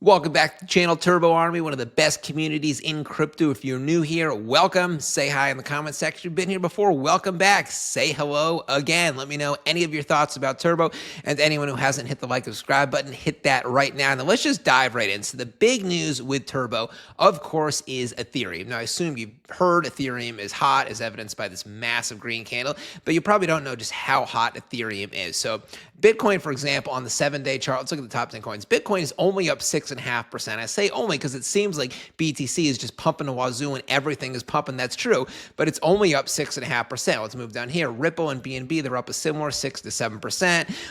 Welcome back to the channel, Turbo Army, one of the best communities in crypto. If you're new here, welcome. Say hi in the comment section. If you've been here before, welcome back. Say hello again. Let me know any of your thoughts about Turbo. And to anyone who hasn't hit the like and subscribe button, hit that right now. Now let's just dive right in. So the big news with Turbo, of course, is Ethereum. Now I assume you've heard Ethereum is hot, as evidenced by this massive green candle, but you probably don't know just how hot Ethereum is. So Bitcoin, for example, on the 7-day chart, let's look at the top 10 coins. Bitcoin is only up 6.5%. I say only because it seems like BTC is just pumping the wazoo and everything is pumping. That's true, but it's only up 6.5%. Let's move down here. Ripple and BNB, they're up a similar 6 to 7%.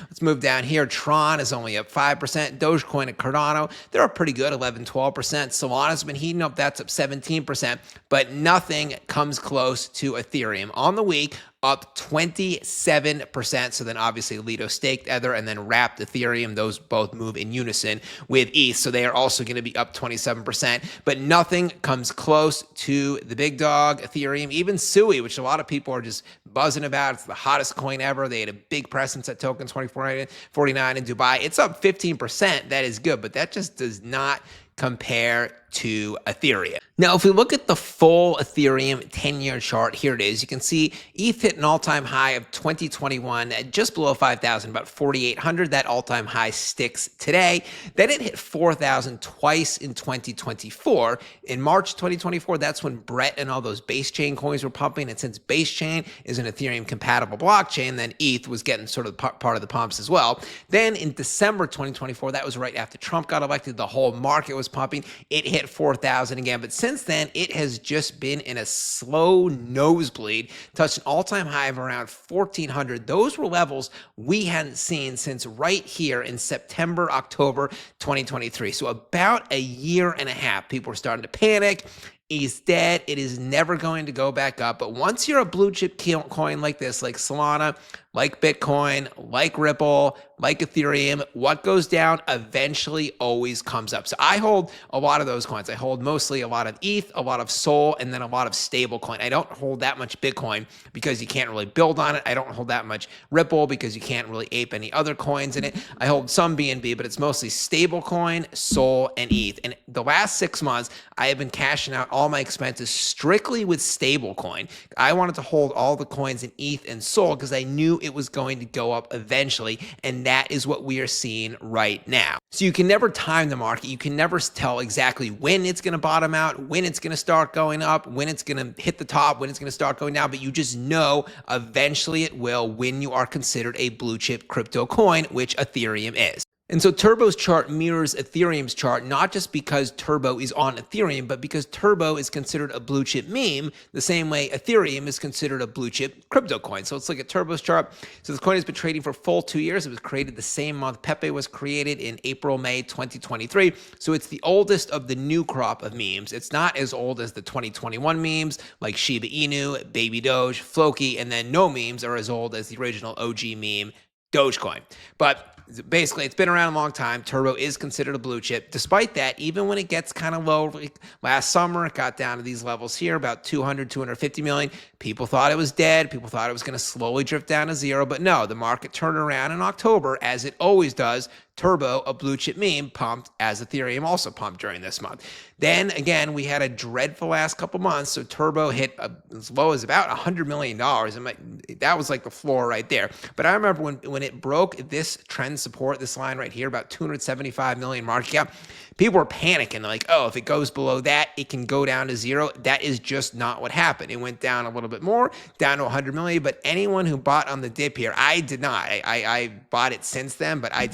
Let's move down here. Tron is only up 5%. Dogecoin and Cardano, they're up pretty good, 11, 12%. Solana's been heating up. That's up 17%, but nothing comes close to Ethereum. On the week, up 27%. So then obviously Lido staked Ether and then wrapped Ethereum. Those both move in unison with ETH. So they are also going to be up 27%, but nothing comes close to the big dog, Ethereum. Even Sui, which a lot of people are just buzzing about. It's the hottest coin ever. They had a big presence at Token 2049 in Dubai. It's up 15%. That is good, but that just does not compare to Ethereum. Now, if we look at the full Ethereum 10-year chart, here it is. You can see ETH hit an all-time high of 2021 at just below 5,000, about 4,800. That all-time high sticks today. Then it hit 4,000 twice in 2024. In March 2024, that's when Brett and all those base chain coins were pumping. And since base chain is an Ethereum-compatible blockchain, then ETH was getting sort of part of the pumps as well. Then in December 2024, that was right after Trump got elected, the whole market was pumping. It hit 4,000 again, but since then it has just been in a slow nosebleed, touched an all-time high of around 1,400. Those were levels we hadn't seen since right here in September, October 2023. So about a year and a half, people were starting to panic. He's dead. It is never going to go back up. But once you're a blue chip coin like this, like Solana, like Bitcoin, like Ripple, like Ethereum, what goes down eventually always comes up. So I hold a lot of those coins. I hold mostly a lot of ETH, a lot of Sol, and then a lot of stablecoin. I don't hold that much Bitcoin because you can't really build on it. I don't hold that much Ripple because you can't really ape any other coins in it. I hold some BNB, but it's mostly stablecoin, Sol, and ETH. And the last 6 months, I have been cashing out all my expenses strictly with stablecoin. I wanted to hold all the coins in ETH and Sol because I knew it was going to go up eventually, and that is what we are seeing right now. So you can never time the market. You can never tell exactly when it's going to bottom out, when it's going to start going up, when it's going to hit the top, when it's going to start going down, but you just know eventually it will when you are considered a blue chip crypto coin, which Ethereum is. And so Turbo's chart mirrors Ethereum's chart, not just because Turbo is on Ethereum, but because Turbo is considered a blue chip meme, the same way Ethereum is considered a blue chip crypto coin. So let's look at Turbo's chart. So this coin has been trading for full 2 years. It was created the same month Pepe was created in April, May 2023. So it's the oldest of the new crop of memes. It's not as old as the 2021 memes like Shiba Inu, Baby Doge, Floki, and then no memes are as old as the original OG meme, Dogecoin. But basically, it's been around a long time. Turbo is considered a blue chip. Despite that, even when it gets kind of low, like last summer, it got down to these levels here, about 200, 250 million. People thought it was dead. People thought it was going to slowly drift down to zero. But no, the market turned around in October, as it always does. Turbo, a blue chip meme, pumped as Ethereum also pumped during this month. Then again, we had a dreadful last couple months. So Turbo hit as low as about $100 million. And that was like the floor right there. But I remember when it broke this trend support, this line right here, about 275 million market cap, people were panicking. They're like, oh, if it goes below that, it can go down to zero. That is just not what happened. It went down a little bit more, down to 100 million. But anyone who bought on the dip here, I did not. I bought it since then, but I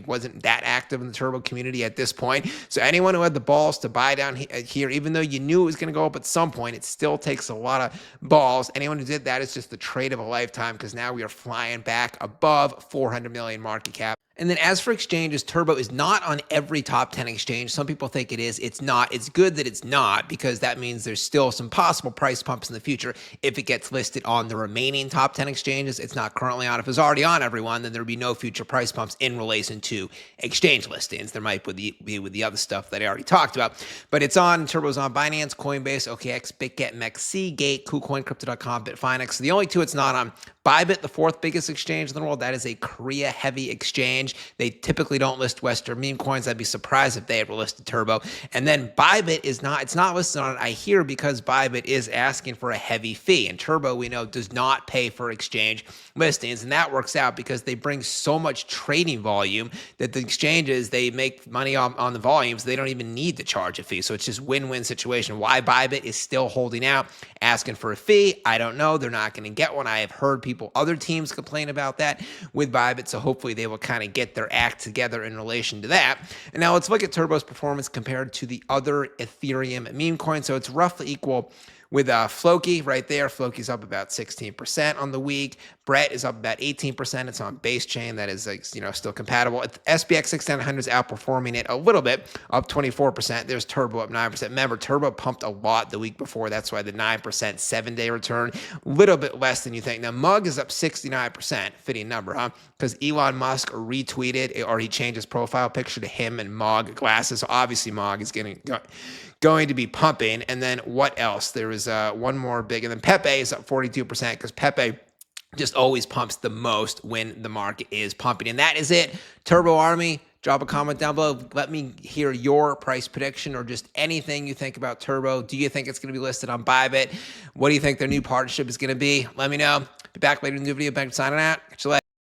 wasn't that active in the Turbo community at this point. So anyone who had the balls to buy down here, even though you knew it was going to go up at some point, it still takes a lot of balls. Anyone who did that is just the trade of a lifetime, because now we are flying back above 400 million market cap. And then as for exchanges, Turbo is not on every top 10 exchange. Some people think it is. It's not. It's good that it's not, because that means there's still some possible price pumps in the future if it gets listed on the remaining top 10 exchanges. It's not currently on. If it's already on everyone, then there would be no future price pumps in relation to exchange listings. There might be with the other stuff that I already talked about. But it's on. Turbo's on Binance, Coinbase, OKX, BitGet, MEX, Seagate, KuCoin, Crypto.com, Bitfinex. So the only two it's not on. Bybit, the fourth biggest exchange in the world, that is a Korea-heavy exchange. exchange. They typically don't list Western meme coins. I'd be surprised if they ever listed Turbo. And then Bybit it's not listed on it, I hear, because Bybit is asking for a heavy fee. And Turbo, we know, does not pay for exchange listings. And that works out because they bring so much trading volume that the exchanges, they make money on the volumes. They don't even need to charge a fee. So it's just win-win situation. Why Bybit is still holding out, asking for a fee, I don't know. They're not going to get one. I have heard other teams complain about that with Bybit. So hopefully they will kind of get their act together in relation to that. And now let's look at Turbo's performance compared to the other Ethereum meme coins. So it's roughly equal with Floki right there. Floki's up about 16% on the week. Brett is up about 18%. It's on base chain. That is still compatible. SPX 6900 is outperforming it a little bit, up 24%. There's Turbo up 9%. Remember, Turbo pumped a lot the week before. That's why the 9% 7-day return, a little bit less than you think. Now, Mug is up 69%, fitting number, huh? Because Elon Musk retweeted, or he changed his profile picture to him and Mog glasses. So obviously Mog is going to be pumping. And then what else? There is one more big, and then Pepe is up 42% because Pepe just always pumps the most when the market is pumping. And that is it. Turbo Army, drop a comment down below. Let me hear your price prediction or just anything you think about Turbo. Do you think it's going to be listed on Bybit? What do you think their new partnership is going to be? Let me know. Be back later in the new video. Back signing out. Catch you later.